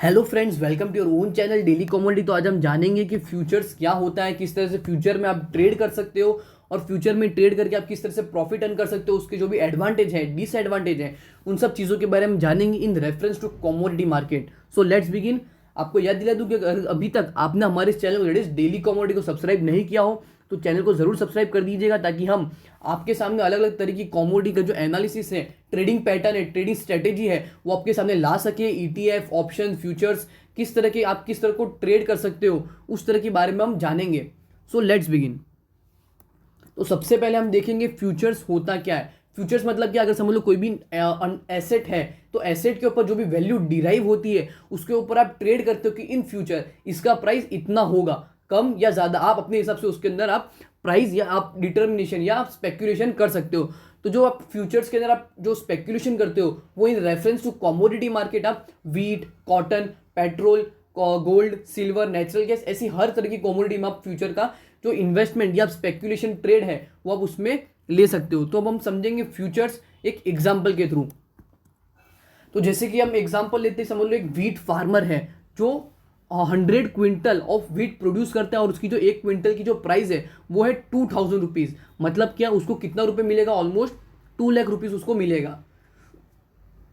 Hello friends, welcome to your own channel daily commodity. तो आज हम जानेंगे कि फ्यूचर्स क्या होता है, किस तरह से फ्यूचर में आप ट्रेड कर सकते हो और फ्यूचर में ट्रेड करके आप किस तरह से प्रॉफिट अर्न कर सकते हो, उसके जो भी एडवांटेज है, डिसएडवांटेज है, उन सब चीज़ों के बारे में जानेंगे in reference to commodity market. So let's begin. आपको याद दिला दूं कि अगर अभी तक आपने हमारे इस चैनल डेली कॉमोडिटी को सब्सक्राइब नहीं किया हो तो चैनल को जरूर सब्सक्राइब कर दीजिएगा, ताकि हम आपके सामने अलग अलग तरह की कॉमोडिटी का जो एनालिसिस है, ट्रेडिंग पैटर्न है, ट्रेडिंग स्ट्रेटेजी है, वो आपके सामने ला सके। ईटीएफ, ऑप्शन, फ्यूचर्स, किस तरह के आप किस तरह को ट्रेड कर सकते हो, उस तरह के बारे में हम जानेंगे। सो लेट्स बिगिन। तो सबसे पहले हम देखेंगे फ्यूचर्स होता क्या है। फ्यूचर्स मतलब क्या, अगर समझ लो कोई भी एसेट है तो एसेट के ऊपर जो भी वैल्यू डिराइव होती है उसके ऊपर आप ट्रेड करते हो कि इन फ्यूचर इसका प्राइस इतना होगा, कम या ज्यादा। आप अपने हिसाब से उसके अंदर आप प्राइस या आप डिटर्मिनेशन या आप स्पेक्यूलेशन कर सकते हो। तो जो आप फ्यूचर्स के अंदर आप जो स्पेक्यूलेशन करते हो वो in reference to commodity market आप wheat, cotton, petrol, gold, silver, natural gas, ऐसी हर तरह की कमोडिटी में आप फ्यूचर का जो इन्वेस्टमेंट या स्पेक्यूलेशन ट्रेड है वो आप उसमें ले सकते हो। तो अब हम समझेंगे फ्यूचर्स एक एग्जाम्पल के थ्रू। तो जैसे कि हम एग्जाम्पल लेते हैं, समझ लो एक व्हीट फार्मर है जो 100 क्विंटल ऑफ व्हीट प्रोड्यूस करता है और उसकी जो 1 क्विंटल की जो प्राइस है वो है 2000 रुपीज। मतलब क्या, उसको कितना रुपए मिलेगा? ऑलमोस्ट 2 लाख रुपीज उसको मिलेगा।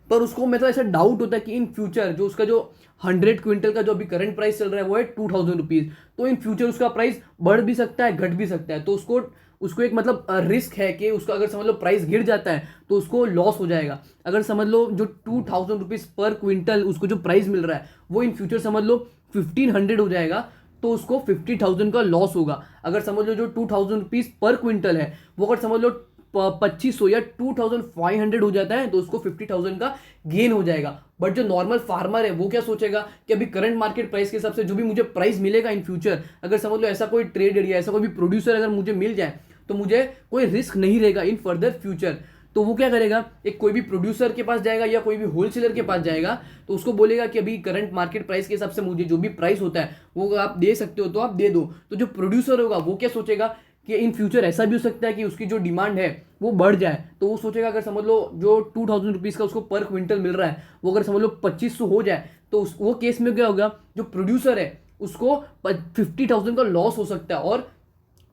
पर उसको मतलब ऐसा डाउट होता है कि इन फ्यूचर जो उसका जो 100 क्विंटल का जो अभी करंट प्राइस चल रहा है वो है 2000 रुपीज, तो इन फ्यूचर उसका प्राइस बढ़ भी सकता है, घट भी सकता है। तो उसको उसको एक मतलब रिस्क है कि उसका अगर समझ लो प्राइस गिर जाता है तो उसको लॉस हो जाएगा। अगर समझ लो जो 2000 रुपीज पर क्विंटल उसको जो प्राइस मिल रहा है वो इन फ्यूचर समझ लो 1500 हो जाएगा तो उसको 50,000 का लॉस होगा। अगर समझ लो जो 2000 रुपीज पर क्विंटल है वो अगर समझ लो 2500 या 2500 हो जाता है तो उसको 50,000 का गेन हो जाएगा। बट जो नॉर्मल फार्मर है वो क्या सोचेगा कि अभी करंट मार्केट प्राइस के हिसाब से जो भी मुझे प्राइस मिलेगा इन फ्यूचर, अगर समझ लो ऐसा कोई ट्रेडर या ऐसा कोई भी प्रोड्यूसर अगर मुझे मिल जाए तो मुझे कोई रिस्क नहीं रहेगा इन फर्दर फ्यूचर। तो वो क्या करेगा, एक कोई भी प्रोड्यूसर के पास जाएगा या कोई भी होलसेलर के पास जाएगा तो उसको बोलेगा कि अभी करंट मार्केट प्राइस के हिसाब से मुझे जो भी प्राइस होता है वो आप दे सकते हो तो आप दे दो। तो जो प्रोड्यूसर होगा वो क्या सोचेगा कि इन फ्यूचर ऐसा भी हो सकता है कि उसकी जो डिमांड है वो बढ़ जाए। तो वो सोचेगा अगर समझ लो जो 2000 रुपीज का उसको पर क्विंटल मिल रहा है वो अगर समझ लो 2500 हो जाए तो वो केस में क्या होगा, जो प्रोड्यूसर है उसको 50,000 का लॉस हो सकता है और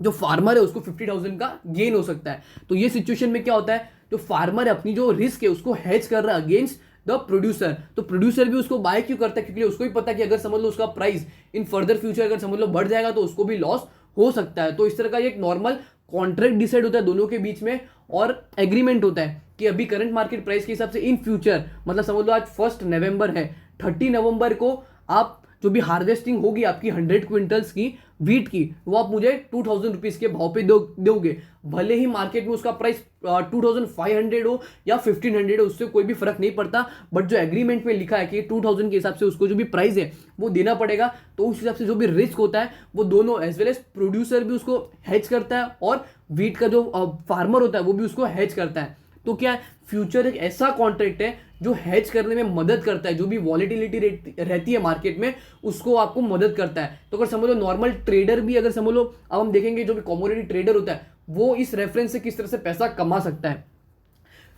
जो फार्मर है उसको 50,000 का गेन हो सकता है। तो ये सिचुएशन में क्या होता है, जो फार्मर है अपनी जो रिस्क है उसको हेज कर रहा है अगेंस्ट द प्रोड्यूसर। तो प्रोड्यूसर भी उसको बाय क्यों करता है, क्योंकि उसको भी पता है कि अगर समझ लो उसका प्राइस इन फर्दर फ्यूचर अगर समझ लो बढ़ जाएगा तो उसको भी लॉस हो सकता है। तो इस तरह का एक नॉर्मल कॉन्ट्रैक्ट डिसाइड होता है दोनों के बीच में और एग्रीमेंट होता है कि अभी करंट मार्केट प्राइस के हिसाब से इन फ्यूचर, मतलब समझ लो आज 1 नवंबर है, 30 नवंबर को आप जो भी हार्वेस्टिंग होगी आपकी 100 क्विंटल्स की व्हीट की वो आप मुझे 2000 रुपीज के भाव पे दोगे। भले ही मार्केट में उसका प्राइस 2500 हो या 1500 हो, उससे कोई भी फर्क नहीं पड़ता। बट जो एग्रीमेंट में लिखा है कि 2000 के हिसाब से उसको जो भी प्राइस है वो देना पड़ेगा। तो उस हिसाब से जो भी रिस्क होता है वो दोनों एज वेल एज प्रोड्यूसर भी उसको हेज करता है और व्हीट का जो फार्मर होता है वो भी उसको हेज करता है। तो क्या है, फ्यूचर एक ऐसा कॉन्ट्रैक्ट है जो हेज करने में मदद करता है, जो भी वॉलेटिलिटी रहती है मार्केट में उसको आपको मदद करता है। तो अगर समझ लो नॉर्मल ट्रेडर भी, अगर समझ लो अब हम देखेंगे जो भी कमोडिटी ट्रेडर होता है वो इस रेफरेंस से किस तरह से पैसा कमा सकता है।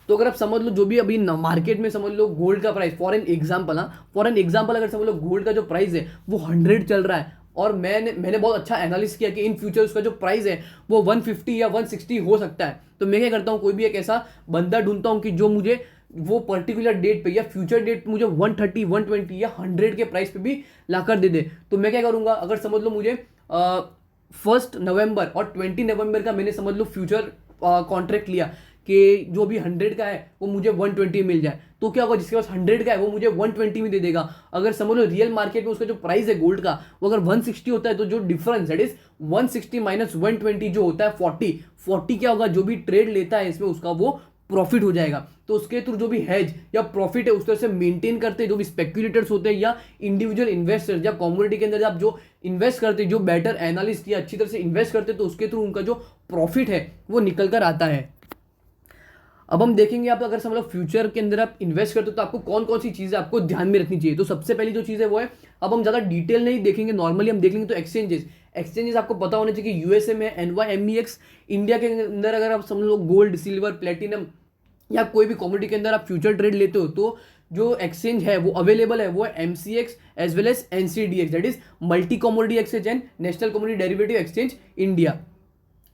तो अगर आप समझ लो जो भी अभी मार्केट में समझ लो गोल्ड का प्राइस, फॉर एन एग्जाम्पल अगर समझ लो गोल्ड का जो प्राइस है वो 100 चल रहा है और मैंने बहुत अच्छा एनालिसिस किया कि इन फ्यूचर उसका जो प्राइस है वो 150 या 160 हो सकता है। तो मैं क्या करता हूँ, कोई भी एक ऐसा बंदा ढूंढता हूँ कि जो मुझे वो पर्टिकुलर डेट पे या फ्यूचर डेट पे मुझे 130, 120 या 100 के प्राइस पे भी लाकर दे दे। तो मैं क्या करूंगा, अगर समझ लो मुझे 1 नवंबर और 20 नवंबर का मैंने समझ लो फ्यूचर कॉन्ट्रैक्ट लिया कि जो भी 100 का है वो मुझे 120 मिल जाए, तो क्या होगा, जिसके पास 100 का है वो मुझे 120 में दे देगा। अगर समझ लो रियल मार्केट में उसका जो प्राइस है गोल्ड का वो अगर 160 होता है तो जो डिफरेंस दैट इज 160 माइनस 120 जो होता है 40 क्या होगा, जो भी ट्रेड लेता है इसमें उसका वो प्रॉफिट हो जाएगा। तो उसके थ्रू जो भी हेज या प्रॉफिट है उस तरह से मेंटेन करते हैं जो भी स्पेक्यूलेटर्स होते हैं या इंडिविजुअल इन्वेस्टर्स या कम्युनिटी के अंदर आप जो इन्वेस्ट करते हैं, जो बेटर एनालिस्ट या अच्छी तरह से इन्वेस्ट करते हैं, तो उसके थ्रू उनका जो प्रॉफिट है वो निकल कर आता है। अब हम देखेंगे आप अगर समझ लो फ्यूचर के अंदर आप इन्वेस्ट करते हो तो आपको कौन कौन सी चीजें आपको ध्यान में रखनी चाहिए। तो सबसे पहली जो चीज है वो है, अब हम ज्यादा डिटेल नहीं देखेंगे, नॉर्मली हम देख लेंगे। तो एक्सचेंजेस आपको पता होना चाहिए कि यूएसए में NYMEX, इंडिया के अंदर अगर आप समझ लो गोल्ड, सिल्वर, प्लेटिनम या कोई भी कमोडिटी के अंदर आप फ्यूचर ट्रेड लेते हो तो जो एक्सचेंज है वो अवेलेबल है वो है MCX as well as NCDX, that is multi commodity exchange and national commodity derivative exchange India.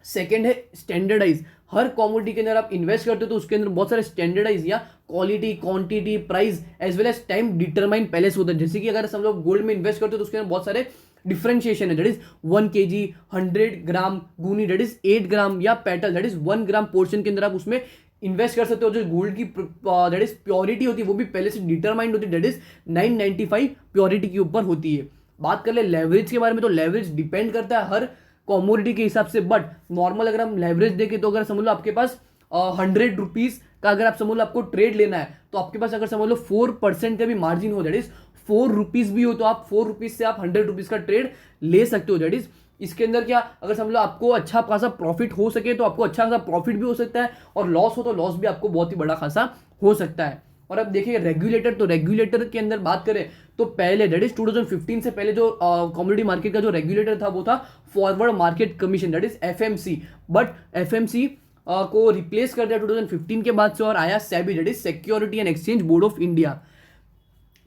Second है स्टैंडर्डाइज, हर कॉमोडिटी के अंदर आप इन्वेस्ट करते हो तो उसके अंदर बहुत सारे स्टैंडर्डाइज या quality, quantity, price as well as time determine पहले से होता है। जैसे कि अगर हम लोग गोल्ड में इन्वेस्ट करते हो तो उसके अंदर बहुत सारे डिफरेंशिएशन है, दैट इज 1 kg, 100 ग्राम गुनी, दैट इज 8 ग्राम, या petal that is 1 gram portion के अंदर आप उसमें इन्वेस्ट कर सकते हो। जो गोल्ड की दैट इज प्योरिटी होती है वो भी पहले से डिटरमाइंड होती है, दैट इज 995 प्योरिटी के ऊपर होती है। बात कर ले लेवरेज के बारे में, तो लेवरेज डिपेंड करता है हर कॉमोडिटी के हिसाब से, बट नॉर्मल अगर हम लेवरेज देखें तो अगर समझ लो आपके पास 100 रुपीज का अगर आप समझ लो आपको ट्रेड लेना है तो आपके पास अगर समझ लो 4% का भी मार्जिन हो, दैट इज 4 रुपीज भी हो, तो आप 4 रुपीज से आप 100 रुपीज का ट्रेड ले सकते हो। दैट इज इसके अंदर क्या, अगर समझ लो आपको अच्छा खासा प्रॉफिट हो सके तो आपको अच्छा खासा प्रॉफिट भी हो सकता है, और लॉस हो तो लॉस भी आपको बहुत ही बड़ा खासा हो सकता है। और अब देखिए रेगुलेटर, तो रेगुलेटर के अंदर बात करें तो पहले दैट इज 2015 से पहले जो कमोडिटी मार्केट का जो रेगुलेटर था वो था forward market commission, that is FMC, but FMC को रिप्लेस कर दिया 2015 के बाद से और आया SEBI, that is security and exchange board of India.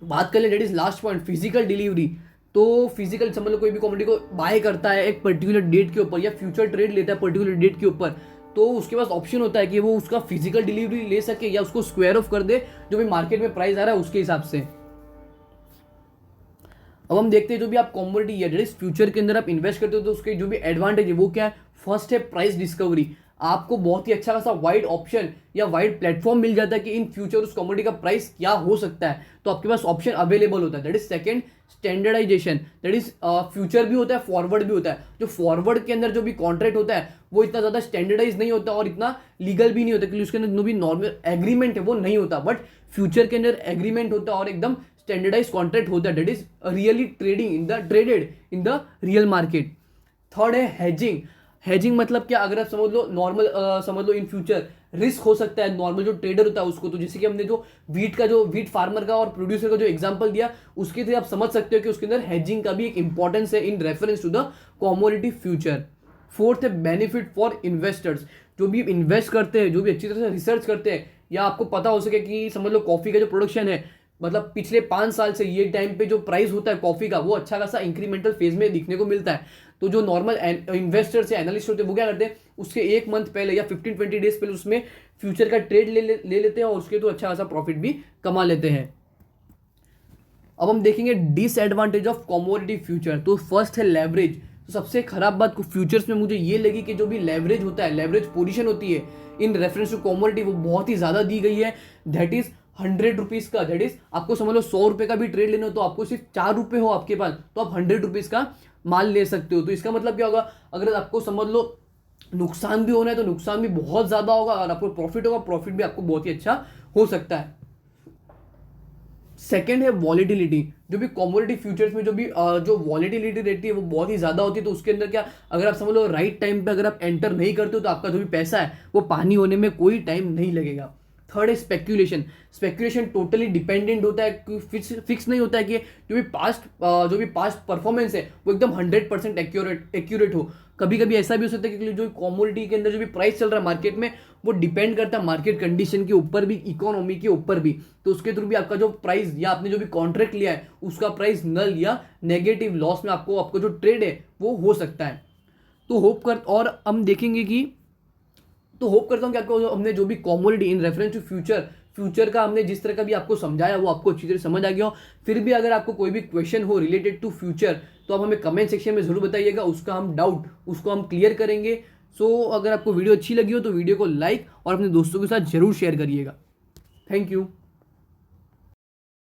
बात कर ले that is last point physical delivery, तो फिजिकल समझ लो कोई भी कमोडिटी को बाय करता है एक पर्टिकुलर डेट के ऊपर या फ्यूचर ट्रेड लेता है पर्टिकुलर डेट के ऊपर, तो उसके पास ऑप्शन होता है कि वो उसका फिजिकल डिलीवरी ले सके या उसको स्क्वायर ऑफ कर दे जो भी मार्केट में प्राइस आ रहा है उसके हिसाब से। अब हम देखते हैं जो भी आप कमोडिटी या दैट इज फ्यूचर के अंदर आप इन्वेस्ट करते हो तो उसके जो भी एडवांटेज है वो क्या है। फर्स्ट है प्राइस डिस्कवरी, आपको बहुत ही अच्छा खासा वाइड ऑप्शन या वाइड प्लेटफॉर्म मिल जाता है कि इन फ्यूचर उस कमोडिटी का प्राइस क्या हो सकता है, तो आपके पास ऑप्शन अवेलेबल होता है। That is second standardisation, that is future भी होता है फॉरवर्ड भी होता है। जो फॉरवर्ड के अंदर जो भी कॉन्ट्रैक्ट होता है वो इतना ज़्यादा स्टैंडर्डाइज नहीं होता और इतना लीगल भी नहीं होता क्योंकि उसके अंदर जो भी नॉर्मल एग्रीमेंट है वो नहीं होता, बट फ्यूचर के अंदर एग्रीमेंट होता है और एकदम स्टैंडर्डाइज कॉन्ट्रैक्ट होता है, that is really trading in the traded in the real market. Third है हेजिंग, हेजिंग मतलब क्या, अगर आप समझ लो नॉर्मल समझ लो इन फ्यूचर रिस्क हो सकता है नॉर्मल जो ट्रेडर होता है उसको, तो जैसे कि हमने जो वीट फार्मर का और प्रोड्यूसर का जो एग्जांपल दिया उसके थ्रू आप समझ सकते हो कि उसके अंदर हेजिंग का भी एक इंपॉर्टेंस है in reference to the commodity future. Fourth है बेनिफिट फॉर इन्वेस्टर्स, जो भी इन्वेस्ट करते हैं जो भी अच्छी तरह से रिसर्च करते हैं या आपको पता हो सके कि समझ लो कॉफी का जो प्रोडक्शन है मतलब पिछले 5 साल से ये टाइम पे जो प्राइस होता है कॉफी का वो अच्छा खासा इंक्रीमेंटल फेज में दिखने को मिलता है, तो जो नॉर्मल इन्वेस्टर्स या एनालिस्ट होते हैं वो क्या करते हैं उसके 1 मंथ पहले या 15-20 डेज पहले उसमें फ्यूचर का ट्रेड ले लेते हैं और उसके तो अच्छा खासा प्रॉफिट भी कमा लेते हैं। अब हम देखेंगे डिसएडवांटेज ऑफ कमोडिटी फ्यूचर, तो फर्स्ट है लेवरेज। तो सबसे खराब बात फ्यूचर्स में मुझे ये लगी कि जो भी लेवरेज होता है, लेवरेज पोजीशन होती है इन रेफरेंस टू कमोडिटी वो बहुत ही ज़्यादा दी गई है, दैट इज 100 रुपीज़ का, दैट इज आपको समझ लो 100 रुपये का भी ट्रेड लेना हो तो आपको सिर्फ 4 रुपये हो आपके पास तो आप 100 रुपीज़ का माल ले सकते हो। तो इसका मतलब क्या होगा, अगर आपको समझ लो नुकसान भी होना है तो नुकसान भी बहुत ज़्यादा होगा और आपको प्रॉफिट होगा, प्रॉफिट भी आपको बहुत ही अच्छा हो सकता है। सेकेंड है वॉलेटिलिटी, जो भी कमोडिटी फ्यूचर्स में जो वॉलेटिलिटी रहती है वो बहुत ही ज़्यादा होती है, तो उसके अंदर क्या अगर आप समझ लो राइट टाइम पे अगर आप एंटर नहीं करते हो तो आपका जो भी पैसा है वो पानी होने में कोई टाइम नहीं लगेगा। थर्ड है स्पेक्यूलेशन, स्पेक्यूलेशन टोटली डिपेंडेंट होता है, फिक्स नहीं होता है कि जो भी पास्ट परफॉर्मेंस है वो एकदम 100% एक्यूरेट हो। कभी कभी ऐसा भी हो सकता है कि जो कमोडिटी के अंदर जो भी प्राइस चल रहा है मार्केट में वो डिपेंड करता है मार्केट कंडीशन के ऊपर भी, इकोनॉमी के ऊपर भी, तो उसके थ्रू भी आपका जो प्राइस या आपने जो भी कॉन्ट्रैक्ट लिया है उसका प्राइस नल या नेगेटिव लॉस में आपको जो ट्रेड है वो हो सकता है। तो और हम देखेंगे कि होप करता हूँ कि आपको हमने जो भी commodity in reference to future का हमने जिस तरह का भी आपको समझाया वो आपको अच्छी तरह समझ आ गया हो। फिर भी अगर आपको कोई भी क्वेश्चन हो रिलेटेड टू फ्यूचर तो आप हमें कमेंट सेक्शन में जरूर बताइएगा, उसको हम क्लियर करेंगे। अगर आपको वीडियो अच्छी लगी हो तो वीडियो को लाइक और अपने दोस्तों के साथ जरूर शेयर करिएगा। Thank you.